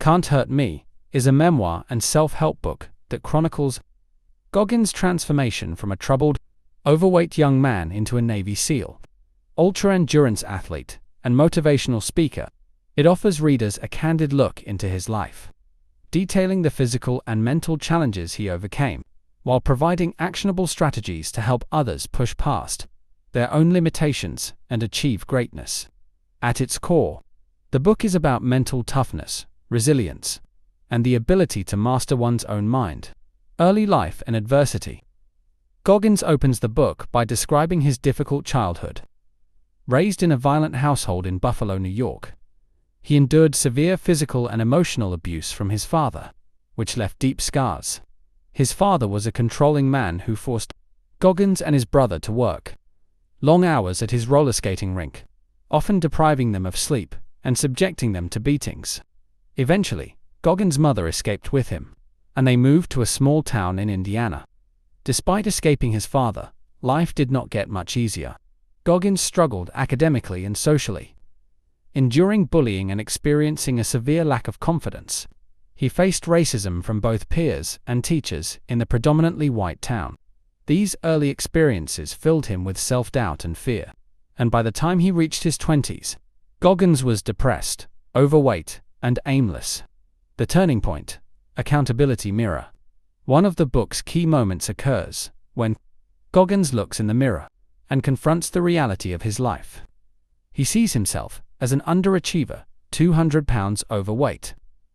Can't Hurt Me is a memoir and self-help book that chronicles Goggins' transformation from a troubled, overweight young man into a Navy SEAL, ultra-endurance athlete, and motivational speaker. It offers readers a candid look into his life, detailing the physical and mental challenges he overcame, while providing actionable strategies to help others push past their own limitations and achieve greatness. At its core, the book is about mental toughness, resilience, and the ability to master one's own mind, early life, and adversity. Goggins opens the book by describing his difficult childhood. Raised in a violent household in Buffalo, New York, he endured severe physical and emotional abuse from his father, which left deep scars. His father was a controlling man who forced Goggins and his brother to work long hours at his roller skating rink, often depriving them of sleep and subjecting them to beatings. Eventually, Goggins' mother escaped with him, and they moved to a small town in Indiana. Despite escaping his father, life did not get much easier. Goggins struggled academically and socially, enduring bullying and experiencing a severe lack of confidence. He faced racism from both peers and teachers in the predominantly white town. These early experiences filled him with self-doubt and fear, and by the time he reached his 20s, Goggins was depressed, overweight, and aimless. The turning point, accountability mirror. One of the book's key moments occurs when Goggins looks in the mirror and confronts the reality of his life. He sees himself as an underachiever, 200 pounds overweight,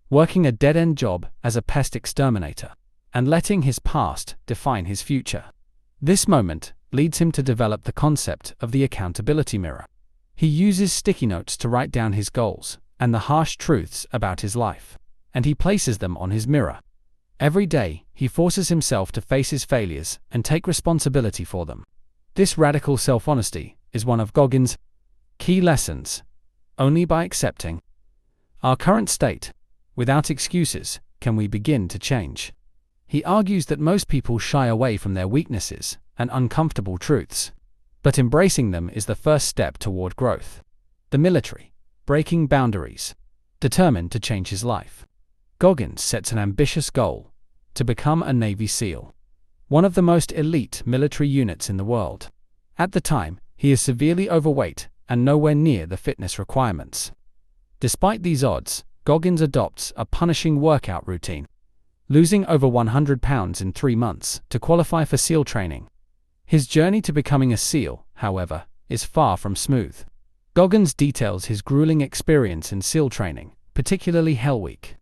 working a dead-end job as a pest exterminator, and letting his past define his future. This moment leads him to develop the concept of the accountability mirror. He uses sticky notes to write down his goals and the harsh truths about his life, and he places them on his mirror. Every day, he forces himself to face his failures and take responsibility for them. This radical self-honesty is one of Goggins' key lessons. Only by accepting our current state, without excuses, can we begin to change. He argues that most people shy away from their weaknesses and uncomfortable truths, but embracing them is the first step toward growth. The military, breaking boundaries. Determined to change his life, Goggins sets an ambitious goal: to become a Navy SEAL, one of the most elite military units in the world. At the time, he is severely overweight and nowhere near the fitness requirements. Despite these odds, Goggins adopts a punishing workout routine, losing over 100 pounds in 3 months to qualify for SEAL training. His journey to becoming a SEAL, however, is far from smooth. Goggins details his grueling experience in SEAL training, particularly Hell Week,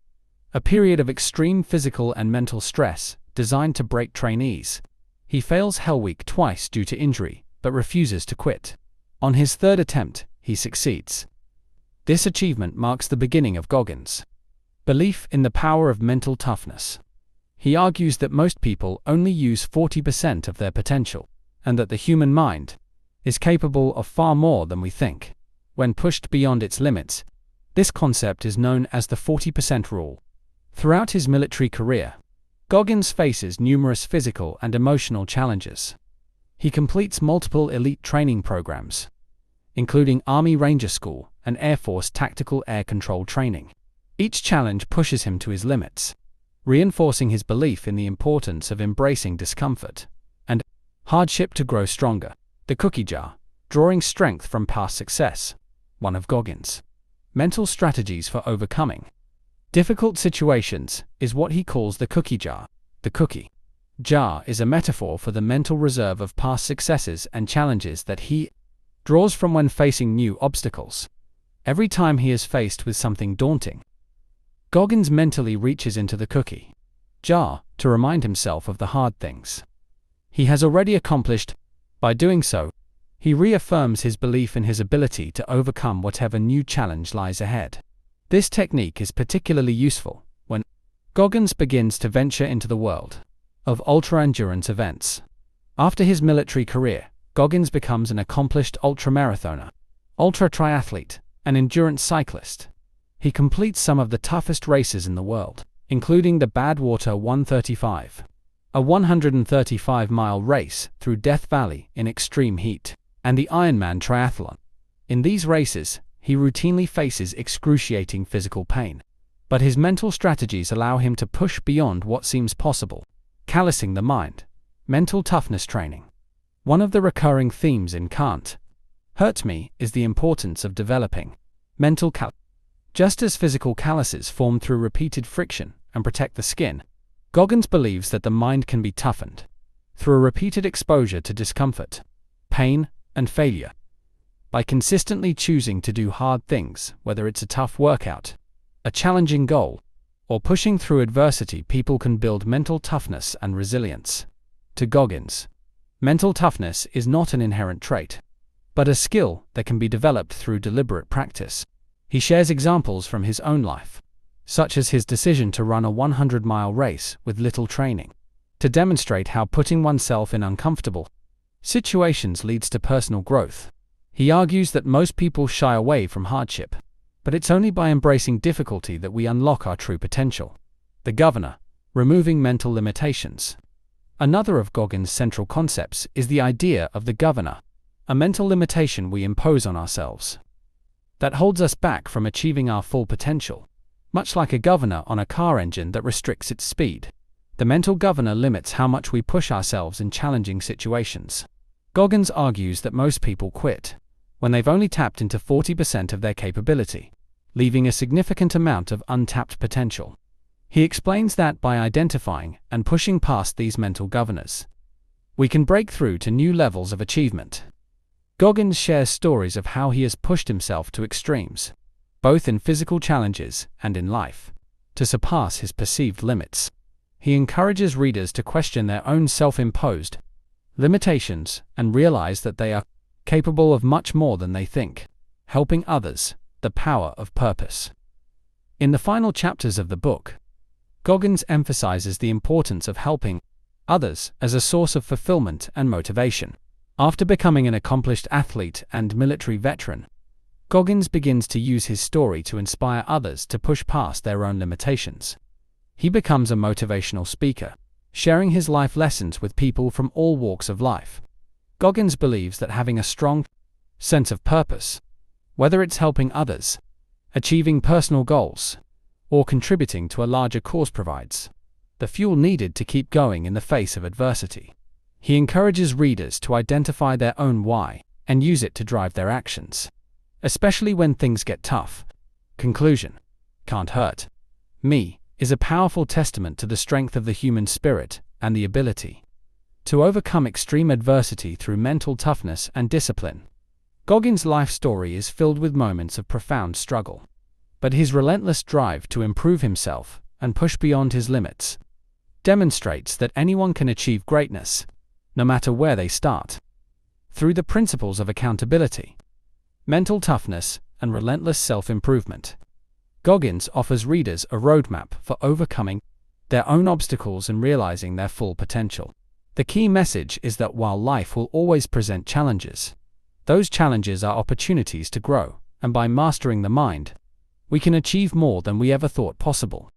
a period of extreme physical and mental stress designed to break trainees. He fails Hell Week twice due to injury, but refuses to quit. On his third attempt, he succeeds. This achievement marks the beginning of Goggins' belief in the power of mental toughness. He argues that most people only use 40% of their potential, and that the human mind is capable of far more than we think. When pushed beyond its limits, this concept is known as the 40% rule. Throughout his military career, Goggins faces numerous physical and emotional challenges. He completes multiple elite training programs, including Army Ranger School and Air Force Tactical Air Control Training. Each challenge pushes him to his limits, reinforcing his belief in the importance of embracing discomfort and hardship to grow stronger. The cookie jar, drawing strength from past success. One of Goggins' mental strategies for overcoming difficult situations is what he calls the cookie jar. The cookie jar is a metaphor for the mental reserve of past successes and challenges that he draws from when facing new obstacles. Every time he is faced with something daunting, Goggins mentally reaches into the cookie jar to remind himself of the hard things he has already accomplished. By doing so, he reaffirms his belief in his ability to overcome whatever new challenge lies ahead. This technique is particularly useful when Goggins begins to venture into the world of ultra-endurance events. After his military career, Goggins becomes an accomplished ultramarathoner, ultra-triathlete, and endurance cyclist. He completes some of the toughest races in the world, including the Badwater 135, a 135-mile race through Death Valley in extreme heat, and the Ironman triathlon. In these races, he routinely faces excruciating physical pain, but his mental strategies allow him to push beyond what seems possible. Callousing the mind. Mental toughness training. One of the recurring themes in Can't Hurt Me is the importance of developing mental callous. Just as physical calluses form through repeated friction and protect the skin, Goggins believes that the mind can be toughened through a repeated exposure to discomfort, pain, and failure. By consistently choosing to do hard things, whether it's a tough workout, a challenging goal, or pushing through adversity, people can build mental toughness and resilience. To Goggins, mental toughness is not an inherent trait, but a skill that can be developed through deliberate practice. He shares examples from his own life, such as his decision to run a 100-mile race with little training, to demonstrate how putting oneself in uncomfortable situations leads to personal growth. He argues that most people shy away from hardship, but it's only by embracing difficulty that we unlock our true potential. The Governor, removing mental limitations. Another of Goggins' central concepts is the idea of the governor, a mental limitation we impose on ourselves that holds us back from achieving our full potential. Much like a governor on a car engine that restricts its speed, the mental governor limits how much we push ourselves in challenging situations. Goggins argues that most people quit when they've only tapped into 40% of their capability, leaving a significant amount of untapped potential. He explains that by identifying and pushing past these mental governors, we can break through to new levels of achievement. Goggins shares stories of how he has pushed himself to extremes, both in physical challenges and in life, to surpass his perceived limits. He encourages readers to question their own self-imposed limitations and realize that they are capable of much more than they think. Helping others, the power of purpose. In the final chapters of the book, Goggins emphasizes the importance of helping others as a source of fulfillment and motivation. After becoming an accomplished athlete and military veteran, Goggins begins to use his story to inspire others to push past their own limitations. He becomes a motivational speaker, sharing his life lessons with people from all walks of life. Goggins believes that having a strong sense of purpose, whether it's helping others, achieving personal goals, or contributing to a larger cause, provides the fuel needed to keep going in the face of adversity. He encourages readers to identify their own why and use it to drive their actions, especially when things get tough. Conclusion. Can't Hurt Me is a powerful testament to the strength of the human spirit and the ability to overcome extreme adversity through mental toughness and discipline. Goggins' life story is filled with moments of profound struggle, but his relentless drive to improve himself and push beyond his limits demonstrates that anyone can achieve greatness, no matter where they start. Through the principles of accountability, mental toughness, and relentless self-improvement, Goggins offers readers a roadmap for overcoming their own obstacles and realizing their full potential. The key message is that while life will always present challenges, those challenges are opportunities to grow, and by mastering the mind, we can achieve more than we ever thought possible.